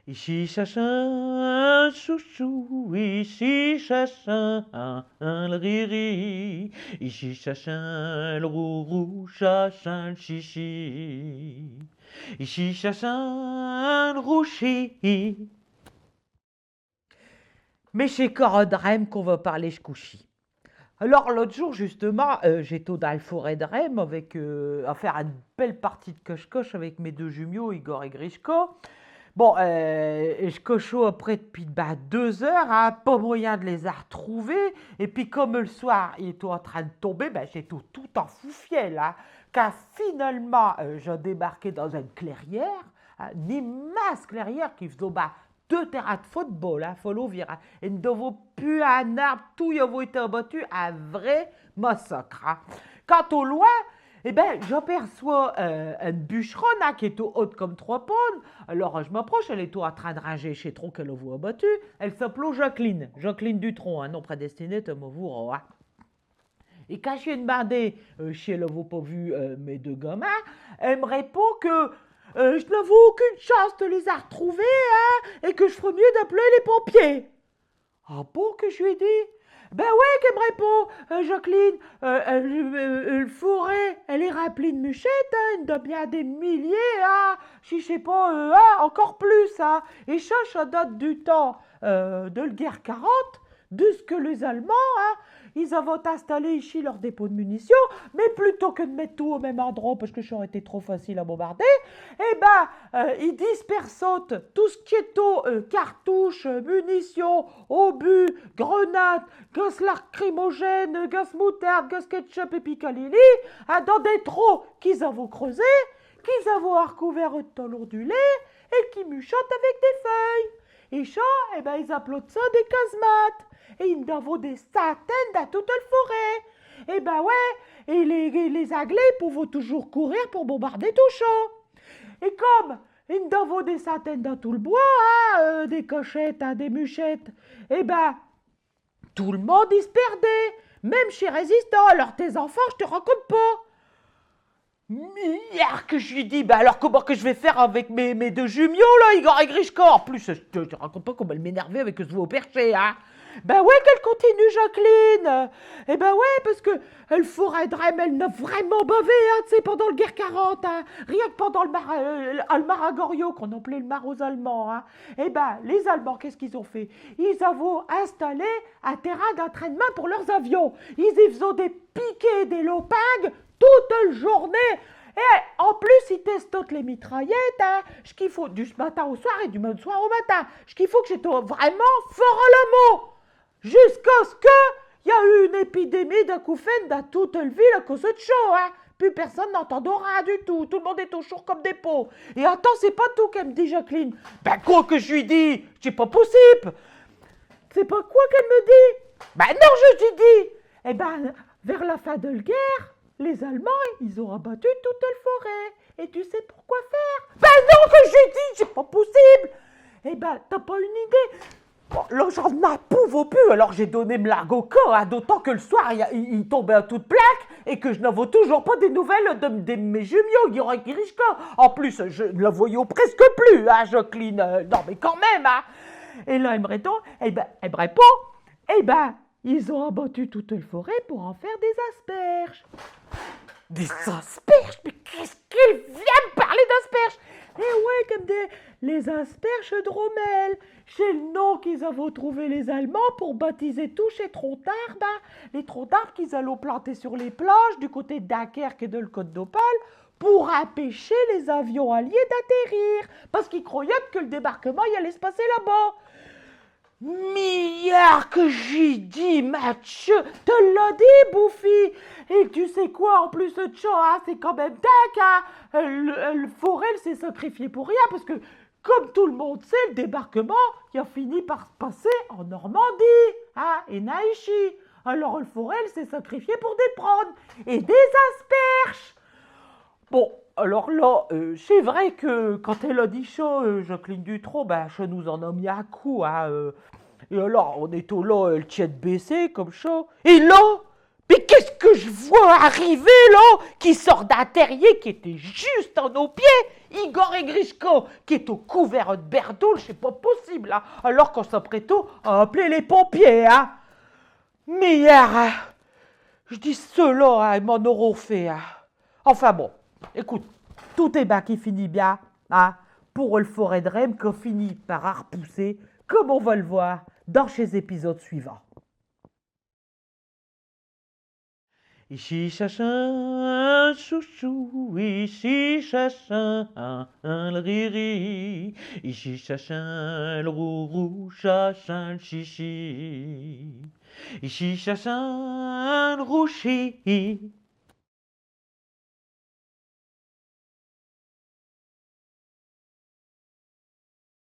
Ici chacun chouchou, ici chacun le riri, ici chacun le rourou, chacun le chichi, ici chacun le rouchi. Mais chez Corodrem qu'on va parler couchi. Alors l'autre jour justement, j'étais dans la forêt de Rem avec à faire une belle partie de coche-coche avec mes deux jumeaux Igor et Grishko. Bon, je cocho après depuis 2 heures, hein, pas moyen de les retrouver. Et puis comme le soir il était en train de tomber, j'étais tout en foufiel. Hein, car finalement, j'ai débarqué dans une clairière, hein, une immense clairière qui faisait 2 terrains de football, hein, faut l'ouvrir. Hein, et nous devons plus un arbre, tout y a été abattu, un vrai massacre. Hein. Quant au loin, eh ben, j'aperçois une bûcheronne hein, qui est tout haute comme 3 pommes. Alors je m'approche, elle est tout en train de ranger chez Tron qu'elle a vu abattu. Elle s'appelle Jacqueline, Jacqueline Dutron, un nom prédestiné de me hein. Et quand je viens de demander si elle n'avait pas vu mes deux gamins, elle me répond que je n'avais aucune chance de les retrouver hein, et que je ferais mieux d'appeler les pompiers. Ah bon que je lui ai dit? Ben ouais, qu'elle me répond, Jacqueline, le forêt, elle est remplie de muchettes, hein, il doit bien des milliers, hein, si je sais pas, hein, encore plus, hein. Et ça date du temps de la guerre 40, de ce que les Allemands, hein, ils avaient installé ici leur dépôt de munitions, mais plutôt que de mettre tout au même endroit, parce que ça aurait été trop facile à bombarder, eh ben, ils dispersent tout ce qui est cartouches, munitions, obus, grenades, gaz lacrymogène, gaz moutarde, gaz ketchup et picalili, hein, dans des trous qu'ils avaient creusés, qu'ils avaient recouverts de talons du lait et qui muchotent avec des feuilles. Et ça, eh ben, ils appellent ça des casemates. Et ils en avaient des centaines dans toute la forêt. Eh ben ouais, et les Anglais pouvaient toujours courir pour bombarder tout ça. Et comme ils en avaient des centaines dans tout le bois, hein, des cochettes, hein, des muchettes, eh ben, tout le monde y se perdait. Même chez Résistants, alors tes enfants, je te raconte pas. Milliard que je lui dis, alors comment que je vais faire avec mes deux jumeaux là, Igor et Grishko. En plus, je te raconte pas comment elle m'énervait avec ce veau perché, hein. Ben ouais qu'elle continue, Jacqueline. Eh ben ouais, parce que le forêt de Rem, elle n'a vraiment bavé, hein, tu sais, pendant la guerre 40, hein. Rien que pendant le Maragorio, qu'on appelait le mar aux Allemands, hein. Eh ben, les Allemands, qu'est-ce qu'ils ont fait? Ils avaient installé un terrain d'entraînement pour leurs avions. Ils y faisaient des piquets, des lopagues, toute la journée. Et en plus, ils testent toutes les mitraillettes, hein. Ce qu'il faut du matin au soir et du soir au matin. Ce qu'il faut que j'étais vraiment fort à la mot. Jusqu'à ce qu'il y a eu une épidémie d'acouphènes dans toute la ville à cause de chaud, hein. Plus personne n'entend rien du tout. Tout le monde est au chaud comme des pots. Et attends, c'est pas tout qu'elle me dit, Jacqueline. Ben quoi que je lui dis? C'est pas possible. C'est pas quoi qu'elle me dit? Ben non, je lui dis. Eh ben, vers la fin de la guerre, les Allemands, ils ont abattu toute la forêt. Et tu sais pourquoi faire? Ben non, que je lui dis, c'est pas possible. Eh ben, t'as pas une idée? Bon, là, j'en pouvais plus, alors j'ai donné me largue au corps, hein, d'autant que le soir, il tombait à toute plaque et que je n'avais toujours pas des nouvelles de mes jumeaux, Guillaume et Kirishka. En plus, je ne la voyais presque plus, hein, Jacqueline. Non, mais quand même, hein. Et là, elle me répond, eh ben, ils ont abattu toute la forêt pour en faire des asperges. Des asperges? Mais qu'est-ce qu'il vient me parler d'asperges? Eh ouais, comme les asperges de Rommel. C'est le nom qu'ils avaient trouvé les Allemands pour baptiser tout chez Trontards, les Trontards qu'ils allaient planter sur les plages du côté de Dunkerque et de la Côte d'Opale pour empêcher les avions alliés d'atterrir. Parce qu'ils croyaient que le débarquement y allait se passer là-bas. Milliard que j'ai dit, Mathieu, te l'a dit, Bouffi. Et tu sais quoi, en plus de ça, hein, c'est quand même dingue, hein. Le Forel s'est sacrifié pour rien, parce que, comme tout le monde sait, le débarquement, il a fini par se passer en Normandie, hein, et Naïchi. Alors le Forel s'est sacrifié pour des prônes et des asperges. Bon, alors là, c'est vrai que quand elle a dit ça, Jacqueline Dutronc, ça nous en a mis un coup, hein. Et alors, on est au là, le tient baissé comme ça. Et là, mais qu'est-ce que que je vois arriver là, qui sort d'un terrier qui était juste à nos pieds, Igor et Grishko, qui est au couvert de berdoule, c'est pas possible, hein, alors qu'on s'apprête à appeler les pompiers, hein. Mais hier, hein, je dis ceux-là, hein, ils m'en auront fait, hein. Enfin bon, écoute, tout est bien qui finit bien, hein, pour le forêt de Rem, qu'on finit par repousser, comme on va le voir dans ces épisodes suivants. Ici chacun chouchou, ici chacun le riri, ici chacun le rourou, chacun le chichi, ici chacun le rouchi,